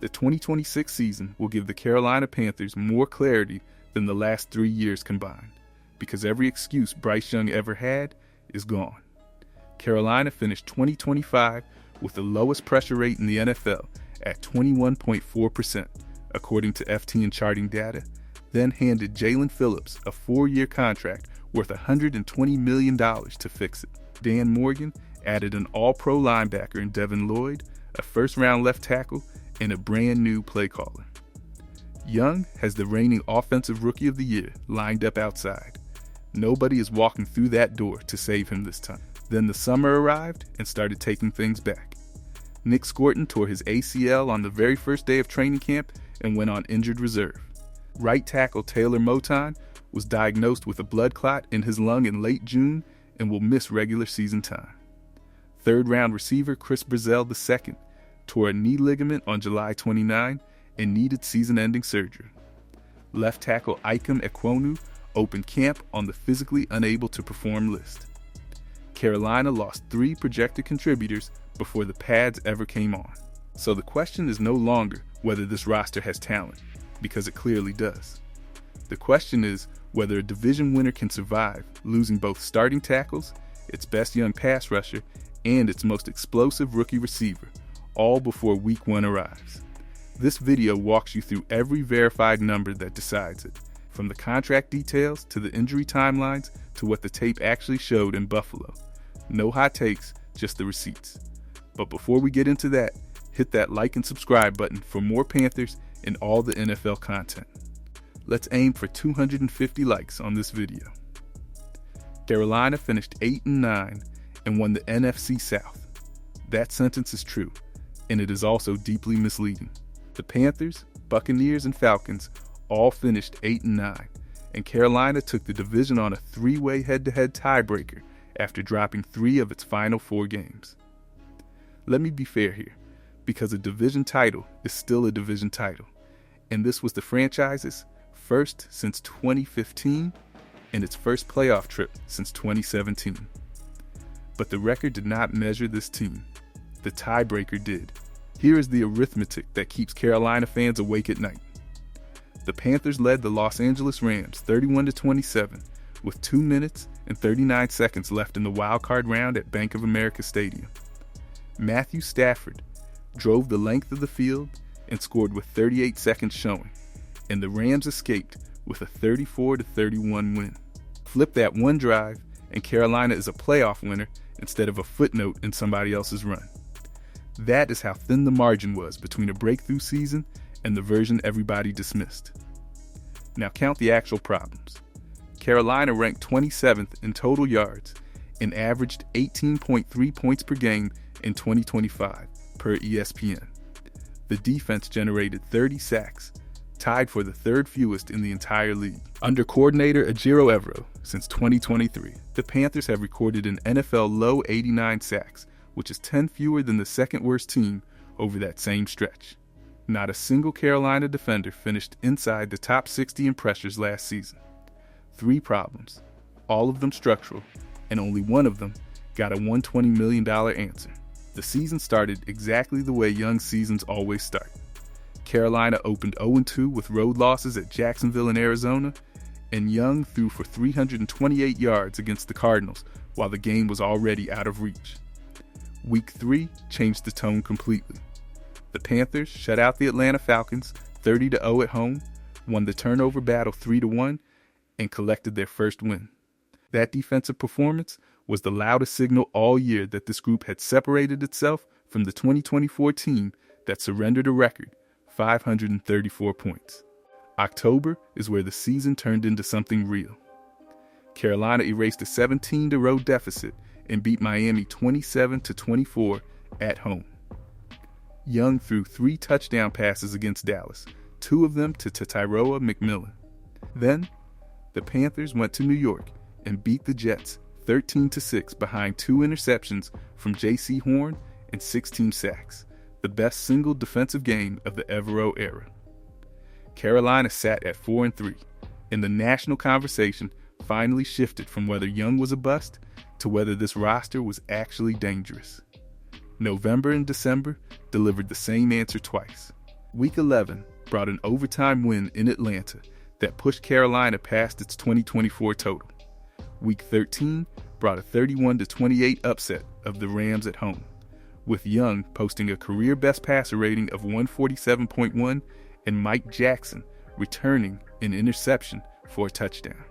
The 2026 season will give the Carolina Panthers more clarity than the last 3 years combined, because every excuse Bryce Young ever had is gone. Carolina finished 2025 with the lowest pressure rate in the NFL at 21.4%, according to FTN charting data, then handed Jalen Phillips a 4-year contract worth $120 million to fix it. Dan Morgan added an all-pro linebacker in Devin Lloyd, a first-round left tackle, and a brand-new play caller. Young has the reigning Offensive Rookie of the Year lined up outside. Nobody is walking through that door to save him this time. Then the summer arrived and started taking things back. Nick Scorton tore his ACL on the very first day of training camp and went on injured reserve. Right tackle Taylor Moton was diagnosed with a blood clot in his lung in late June and will miss regular season time. Third-round receiver Chris Brazell II tore a knee ligament on July 29 and needed season-ending surgery. Left tackle Ikem Ekwonu opened camp on the physically unable to perform list. Carolina lost 3 projected contributors before the pads ever came on. So the question is no longer whether this roster has talent, because it clearly does. The question is whether a division winner can survive losing both starting tackles, its best young pass rusher, and its most explosive rookie receiver, all before week 1 arrives. This video walks you through every verified number that decides it, from the contract details to the injury timelines to what the tape actually showed in Buffalo. No hot takes, just the receipts. But before we get into that, hit that like and subscribe button for more Panthers and all the NFL content. Let's aim for 250 likes on this video. Carolina finished 8-9 and won the NFC South. That sentence is true, and it is also deeply misleading. The Panthers, Buccaneers, and Falcons all finished 8-9, and Carolina took the division on a 3-way head-to-head tiebreaker after dropping 3 of its final 4 games. Let me be fair here, because a division title is still a division title, and this was the franchise's first since 2015 and its first playoff trip since 2017. But the record did not measure this team. The tiebreaker did. Here is the arithmetic that keeps Carolina fans awake at night. The Panthers led the Los Angeles Rams 31-27 with 2 minutes and 39 seconds left in the wildcard round at Bank of America Stadium. Matthew Stafford drove the length of the field and scored with 38 seconds showing, and the Rams escaped with a 34-31 win. Flip that one drive, and Carolina is a playoff winner instead of a footnote in somebody else's run. That is how thin the margin was between a breakthrough season and the version everybody dismissed. Now count the actual problems. Carolina ranked 27th in total yards and averaged 18.3 points per game in 2025, per ESPN. The defense generated 30 sacks, tied for the 3rd fewest in the entire league. Under coordinator Ejiro Evero since 2023, the Panthers have recorded an NFL low 89 sacks, which is 10 fewer than the second-worst team over that same stretch. Not a single Carolina defender finished inside the top 60 in pressures last season. 3 problems, all of them structural, and only one of them got a $120 million answer. The season started exactly the way young seasons always start. Carolina opened 0-2 with road losses at Jacksonville and Arizona, and Young threw for 328 yards against the Cardinals while the game was already out of reach. Week 3 changed the tone completely. The Panthers shut out the Atlanta Falcons 30-0 at home, won the turnover battle 3-1, and collected their first win. That defensive performance was the loudest signal all year that this group had separated itself from the 2024 team that surrendered a record 534 points. October is where the season turned into something real. Carolina erased a 17-0 deficit and beat Miami 27-24 at home. Young threw 3 touchdown passes against Dallas, 2 of them to Tyroa McMillan. Then, the Panthers went to New York and beat the Jets 13-6 behind 2 interceptions from J.C. Horn and 16 sacks, the best single defensive game of the Evero era. Carolina sat at 4-3, and the national conversation finally shifted from whether Young was a bust to whether this roster was actually dangerous. November and December delivered the same answer twice. Week 11 brought an overtime win in Atlanta that pushed Carolina past its 2024 total. Week 13 brought a 31-28 upset of the Rams at home, with Young posting a career-best passer rating of 147.1 and Mike Jackson returning an interception for a touchdown.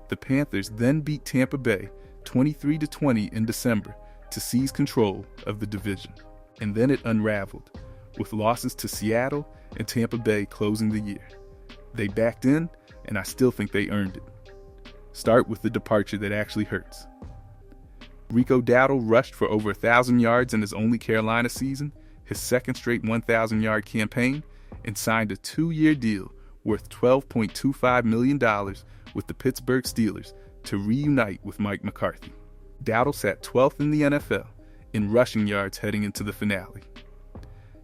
The Panthers then beat Tampa Bay 23-20 in December to seize control of the division, and then it unraveled, with losses to Seattle and Tampa Bay closing the year. They backed in, and I still think they earned it. Start with the departure that actually hurts. Rico Dowdle rushed for over 1,000 yards in his only Carolina season, his second straight 1,000-yard campaign, and signed a 2-year deal worth $12.25 million with the Pittsburgh Steelers to reunite with Mike McCarthy. Dowdle sat 12th in the NFL in rushing yards heading into the finale.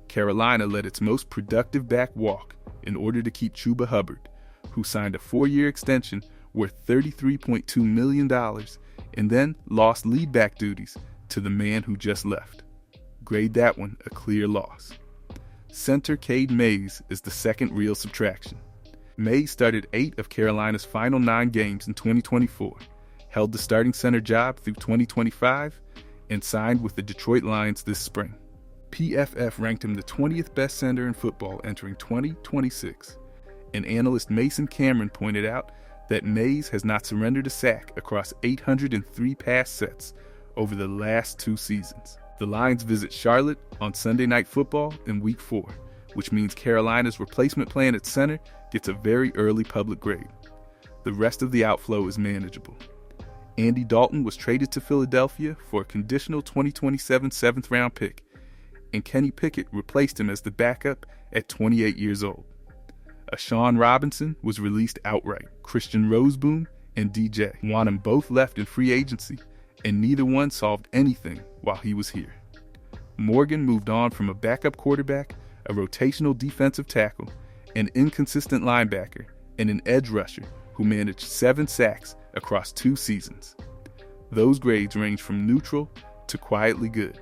Carolina let its most productive back walk in order to keep Chuba Hubbard, who signed a 4-year extension worth $33.2 million and then lost lead back duties to the man who just left. Grade that one a clear loss. Center Cade Mays is the second real subtraction. Mays started 8 of Carolina's final 9 games in 2024, held the starting center job through 2025, and signed with the Detroit Lions this spring. PFF ranked him the 20th best center in football entering 2026, and analyst Mason Cameron pointed out that Mays has not surrendered a sack across 803 pass sets over the last 2 seasons. The Lions visit Charlotte on Sunday Night Football in Week 4, which means Carolina's replacement plan at center gets a very early public grade. The rest of the outflow is manageable. Andy Dalton was traded to Philadelphia for a conditional 2027 7th-round pick, and Kenny Pickett replaced him as the backup at 28 years old. Ashawn Robinson was released outright. Christian Roseboom and DJ Wanham both left in free agency, and neither one solved anything while he was here. Morgan moved on from a backup quarterback, a rotational defensive tackle, an inconsistent linebacker, and an edge rusher who managed 7 sacks across 2 seasons. Those grades range from neutral to quietly good.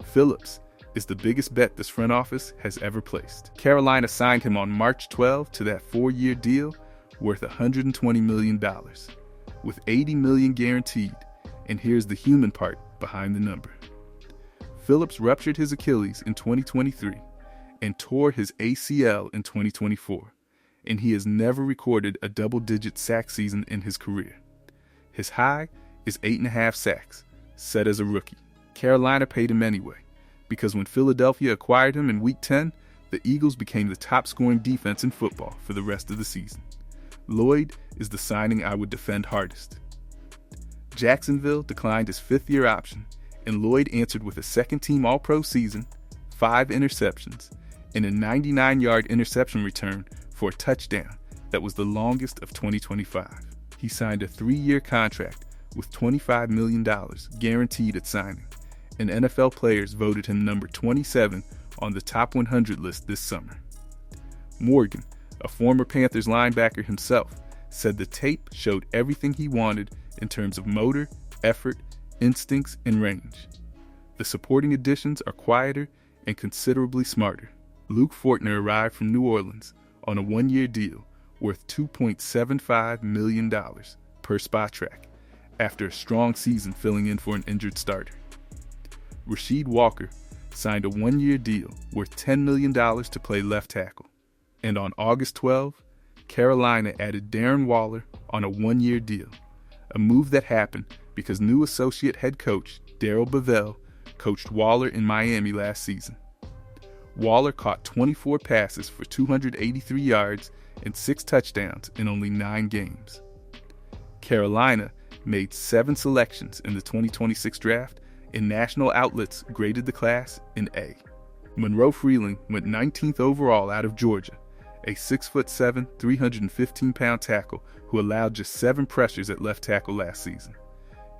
Phillips is the biggest bet this front office has ever placed. Carolina signed him on March 12 to that 4-year deal worth $120 million, with $80 million guaranteed, and here's the human part behind the number. Phillips ruptured his Achilles in 2023 and tore his ACL in 2024, and he has never recorded a double-digit sack season in his career. His high is 8.5 sacks, set as a rookie. Carolina paid him anyway, because when Philadelphia acquired him in Week 10, the Eagles became the top-scoring defense in football for the rest of the season. Lloyd is the signing I would defend hardest. Jacksonville declined his 5th-year option, and Lloyd answered with a second-team All-Pro season, 5 interceptions, and a 99-yard interception return for a touchdown that was the longest of 2025. He signed a 3-year contract with $25 million guaranteed at signing, and NFL players voted him number 27 on the top 100 list this summer. Morgan, a former Panthers linebacker himself, said the tape showed everything he wanted in terms of motor, effort, instincts, and range. The supporting additions are quieter and considerably smarter. Luke Fortner arrived from New Orleans on a 1-year deal worth $2.75 million per Spotrac after a strong season filling in for an injured starter. Rasheed Walker signed a 1-year deal worth $10 million to play left tackle. And on August 12, Carolina added Darren Waller on a 1-year deal, a move that happened because new associate head coach Darrell Bevell coached Waller in Miami last season. Waller caught 24 passes for 283 yards and 6 touchdowns in only 9 games. Carolina made 7 selections in the 2026 draft, and national outlets graded the class an A. Monroe Freeling went 19th overall out of Georgia, a 6'7", 315-pound tackle who allowed just 7 pressures at left tackle last season.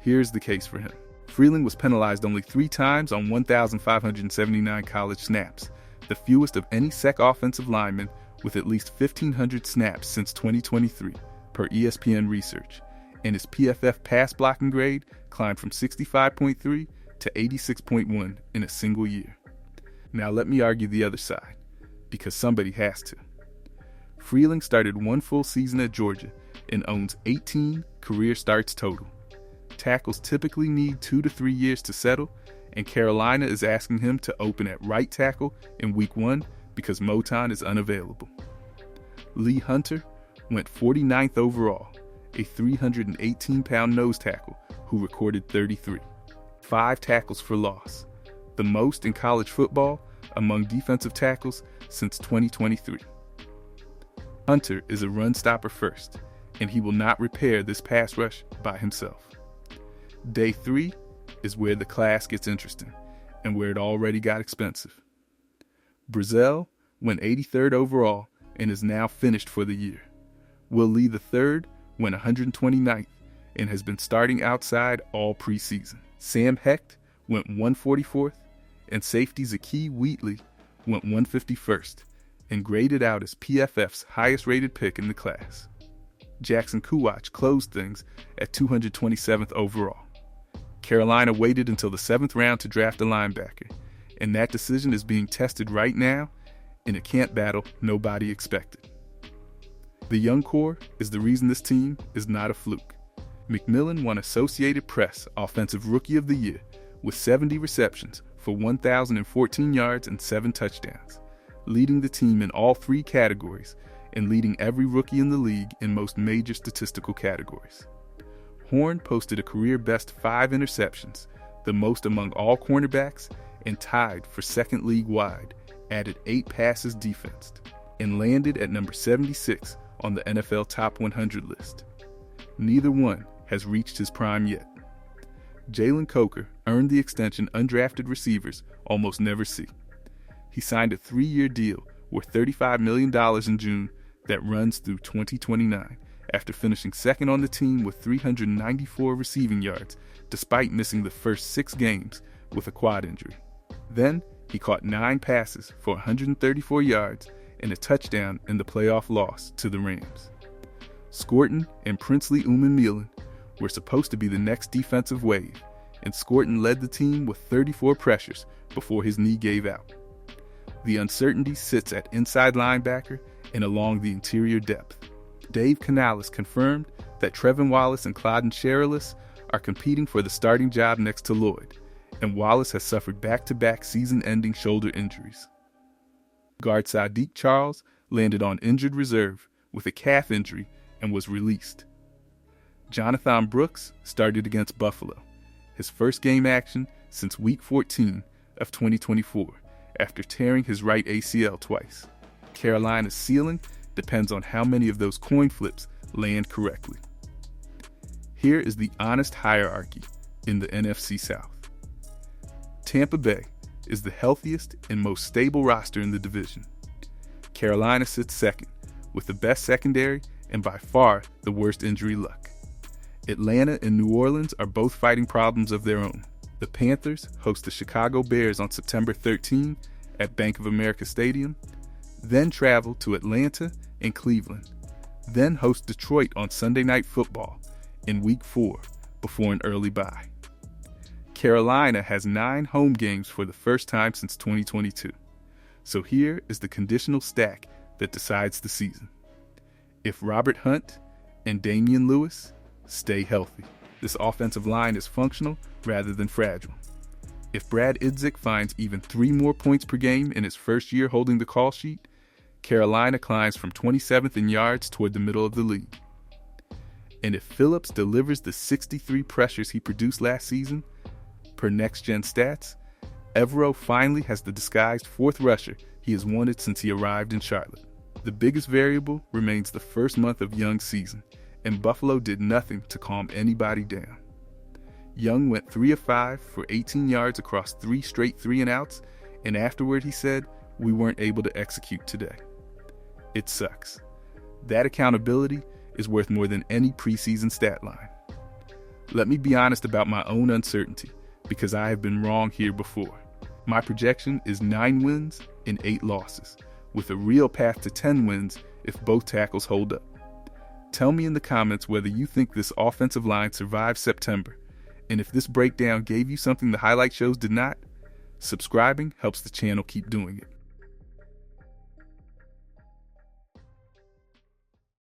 Here's the case for him. Freeling was penalized only 3 times on 1,579 college snaps, the fewest of any SEC offensive lineman with at least 1,500 snaps since 2023, per ESPN research, and his PFF pass blocking grade climbed from 65.3 to 86.1 in a single year. Now let me argue the other side. because somebody has to. Freeling started one full season at Georgia and owns 18 career starts total. Tackles typically need 2 to 3 years to settle, and Carolina is asking him to open at right tackle in Week 1 because Moton is unavailable. Lee Hunter went 49th overall, a 318-pound nose tackle who recorded 33. 5 tackles for loss, the most in college football among defensive tackles since 2023. Hunter is a run stopper first, and he will not repair this pass rush by himself. Day 3 is where the class gets interesting, and where it already got expensive. Brazel went 83rd overall and is now finished for the year. Will Lee III went 129th and has been starting outside all preseason. Sam Hecht went 144th, and safety Zakee Wheatley went 151st and graded out as PFF's highest-rated pick in the class. Jackson Kuwach closed things at 227th overall. Carolina waited until the 7th round to draft a linebacker, and that decision is being tested right now in a camp battle nobody expected. The young core is the reason this team is not a fluke. McMillan won Associated Press Offensive Rookie of the Year with 70 receptions for 1,014 yards and 7 touchdowns, leading the team in all 3 categories and leading every rookie in the league in most major statistical categories. Horn posted a career-best 5 interceptions, the most among all cornerbacks, and tied for second league-wide, added 8 passes defensed, and landed at number 76 on the NFL Top 100 list. Neither one has reached his prime yet. Jalen Coker earned the extension undrafted receivers almost never see. He signed a 3-year deal worth $35 million in June that runs through 2029 after finishing second on the team with 394 receiving yards despite missing the first 6 games with a quad injury. Then he caught 9 passes for 134 yards and a touchdown in the playoff loss to the Rams. Scorton and Princely Umanmielen were supposed to be the next defensive wave, and Scorton led the team with 34 pressures before his knee gave out. The uncertainty sits at inside linebacker and along the interior depth. Dave Canales confirmed that Trevin Wallace and Clyden Sherrillis are competing for the starting job next to Lloyd, and Wallace has suffered back-to-back season-ending shoulder injuries. Guard Sadiq Charles landed on injured reserve with a calf injury and was released. Jonathan Brooks started against Buffalo, his first game action since Week 14 of 2024, after tearing his right ACL twice. Carolina's ceiling depends on how many of those coin flips land correctly. Here is the honest hierarchy in the NFC South. Tampa Bay is the healthiest and most stable roster in the division. Carolina sits second, with the best secondary and by far the worst injury luck. Atlanta and New Orleans are both fighting problems of their own. The Panthers host the Chicago Bears on September 13 at Bank of America Stadium, then travel to Atlanta and Cleveland, then host Detroit on Sunday Night Football in Week 4 before an early bye. Carolina has 9 home games for the first time since 2022. So here is the conditional stack that decides the season. If Robert Hunt and Damian Lewis stay healthy, this offensive line is functional rather than fragile. If Brad Idzik finds even 3 more points per game in his first year holding the call sheet, Carolina climbs from 27th in yards toward the middle of the league. And if Phillips delivers the 63 pressures he produced last season, per next-gen stats, Evero finally has the disguised 4th rusher he has wanted since he arrived in Charlotte. The biggest variable remains the first month of Young's season, and Buffalo did nothing to calm anybody down. Young went 3 of 5 for 18 yards across 3 straight 3-and-outs, and afterward he said, "We weren't able to execute today." It sucks. That accountability is worth more than any preseason stat line. Let me be honest about my own uncertainty, because I have been wrong here before. My projection is 9 wins and 8 losses, with a real path to 10 wins if both tackles hold up. Tell me in the comments whether you think this offensive line survived September, and if this breakdown gave you something the highlight shows did not. Subscribing helps the channel keep doing it.